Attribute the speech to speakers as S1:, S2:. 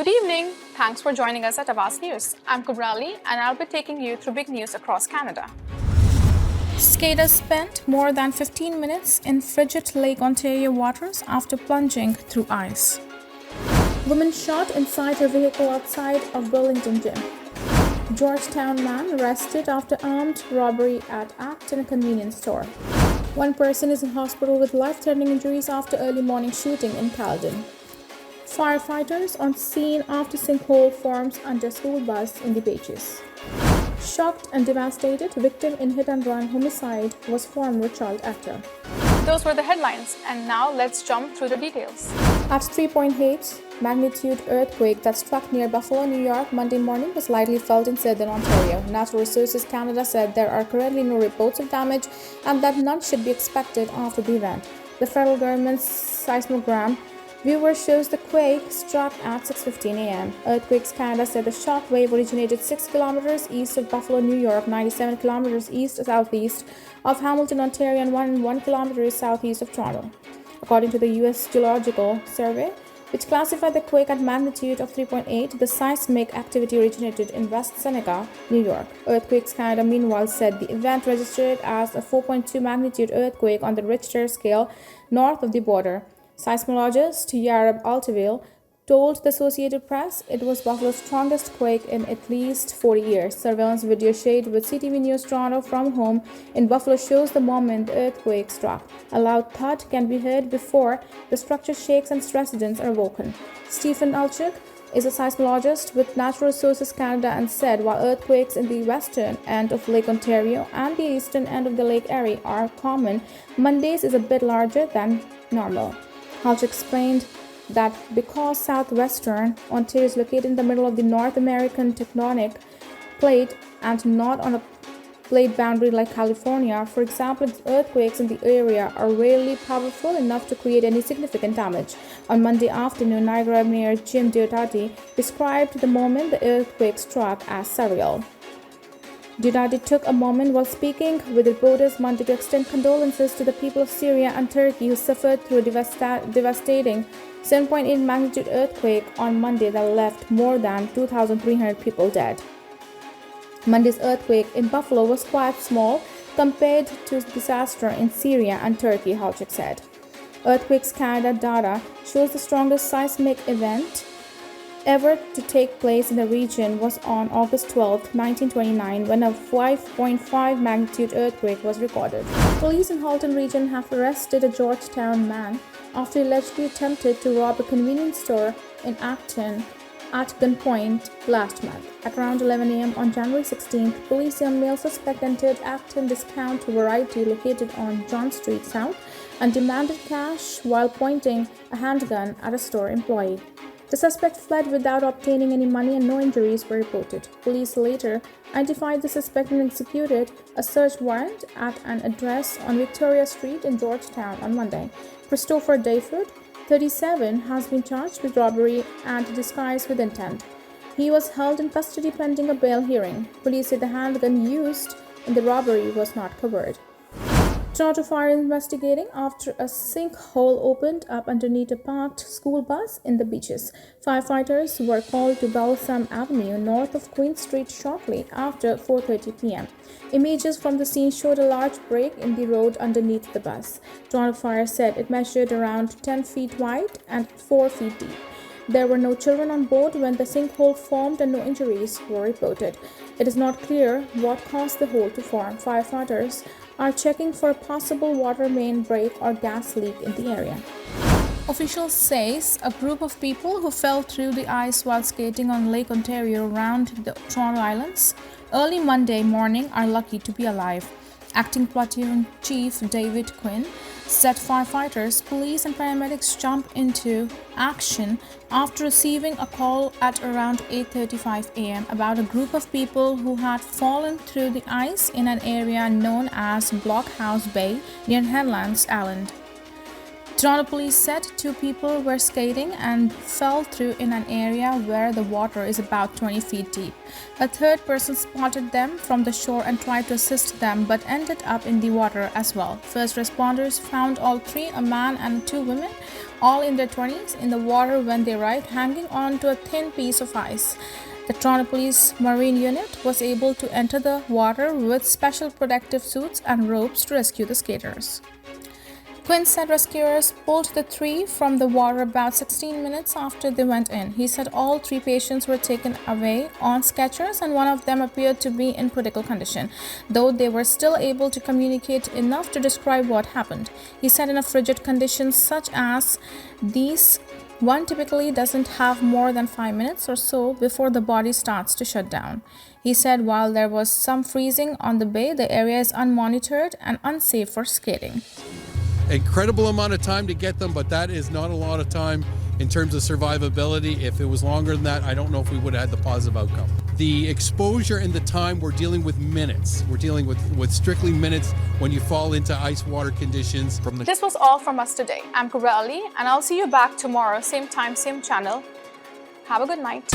S1: Good evening. Thanks for joining us at Awaz News. I'm Kubrali and I'll be taking you through big news across Canada. Skaters spent more than 15 minutes in frigid Lake Ontario waters after plunging through ice. Woman shot inside her vehicle outside of Bulletin gym. Georgetown man arrested after armed robbery at Acton convenience store. One person is in hospital with life-threatening injuries after early morning shooting in Caledon. Firefighters on scene after sinkhole forms under school bus in the Beaches. Shocked and devastated, victim in hit-and-run homicide was former child actor. Those were the headlines, and now let's jump through the details. At 3.8 magnitude earthquake that struck near Buffalo, New York, Monday morning was lightly felt in southern Ontario. Natural Resources Canada said there are currently no reports of damage and that none should be expected after the event. The federal government's seismogram viewer shows the quake struck at 6:15 a.m. Earthquakes Canada said the shock wave originated 6 kilometers east of Buffalo, New York, 97 kilometers east-southeast of Hamilton, Ontario, and 1 kilometer southeast of Toronto. According to the U.S. Geological Survey, which classified the quake at magnitude of 3.8, the seismic activity originated in West Seneca, New York. Earthquakes Canada, meanwhile, said the event registered as a 4.2 magnitude earthquake on the Richter scale north of the border. Seismologist Yarab Altaville told the Associated Press it was Buffalo's strongest quake in at least 40 years. Surveillance video shared with CTV News Toronto from home in Buffalo shows the moment the earthquake struck. A loud thud can be heard before the structure shakes and residents are woken. Stephen Alchuk is a seismologist with Natural Resources Canada and said while earthquakes in the western end of Lake Ontario and the eastern end of the Lake Erie are common, Monday's is a bit larger than normal. Halch explained that because southwestern Ontario is located in the middle of the North American tectonic plate and not on a plate boundary like California, for example, earthquakes in the area are rarely powerful enough to create any significant damage. On Monday afternoon, Niagara Mayor Jim Diodati described the moment the earthquake struck as surreal. Diodati took a moment while speaking with reporters Monday to extend condolences to the people of Syria and Turkey who suffered through a devastating 7.8 magnitude earthquake on Monday that left more than 2,300 people dead. Monday's earthquake in Buffalo was quite small compared to disaster in Syria and Turkey, Halchik said. Earthquakes Canada data shows the strongest seismic event ever to take place in the region was on August 12, 1929, when a 5.5 magnitude earthquake was recorded. Police in Halton region have arrested a Georgetown man after he allegedly attempted to rob a convenience store in Acton at gunpoint last month. At around 11 a.m. on January 16th, police say a male suspect entered Acton Discount Variety located on John Street South and demanded cash while pointing a handgun at a store employee. The suspect fled without obtaining any money and no injuries were reported. Police later identified the suspect and executed a search warrant at an address on Victoria Street in Georgetown on Monday. Christopher Dayford, 37, has been charged with robbery and disguise with intent. He was held in custody pending a bail hearing. Police said the handgun used in the robbery was not covered. Toronto Fire is investigating after a sinkhole opened up underneath a parked school bus in the Beaches. Firefighters were called to Balsam Avenue north of Queen Street shortly after 4:30 p.m. Images from the scene showed a large break in the road underneath the bus. Toronto Fire said it measured around 10 feet wide and 4 feet deep. There were no children on board when the sinkhole formed and no injuries were reported. It is not clear what caused the hole to form. Firefighters are checking for a possible water main break or gas leak in the area. Officials say a group of people who fell through the ice while skating on Lake Ontario around the Toronto Islands early Monday morning are lucky to be alive. Acting Platoon Chief David Quinn said firefighters, police and paramedics jumped into action after receiving a call at around 8:35 a.m. about a group of people who had fallen through the ice in an area known as Blockhouse Bay near Headlands Island. Toronto police said 2 people were skating and fell through in an area where the water is about 20 feet deep. A third person spotted them from the shore and tried to assist them but ended up in the water as well. First responders found all 3, a man and 2 women, all in their 20s, in the water when they arrived, hanging on to a thin piece of ice. The Toronto Police Marine Unit was able to enter the water with special protective suits and ropes to rescue the skaters. Quinn said rescuers pulled the 3 from the water about 16 minutes after they went in. He said all 3 patients were taken away on stretchers and one of them appeared to be in critical condition, though they were still able to communicate enough to describe what happened. He said in a frigid conditions such as these, one typically doesn't have more than 5 minutes or so before the body starts to shut down. He said while there was some freezing on the bay, the area is unmonitored and unsafe for skating.
S2: Incredible amount of time to get them, but that is not a lot of time in terms of survivability. If it was longer than that, I don't know if we would have had the positive outcome. The exposure and the time, we're dealing with minutes. We're dealing with strictly minutes when you fall into ice water conditions.
S1: This was all from us today. I'm Kurali, and I'll see you back tomorrow, same time, same channel. Have a good night.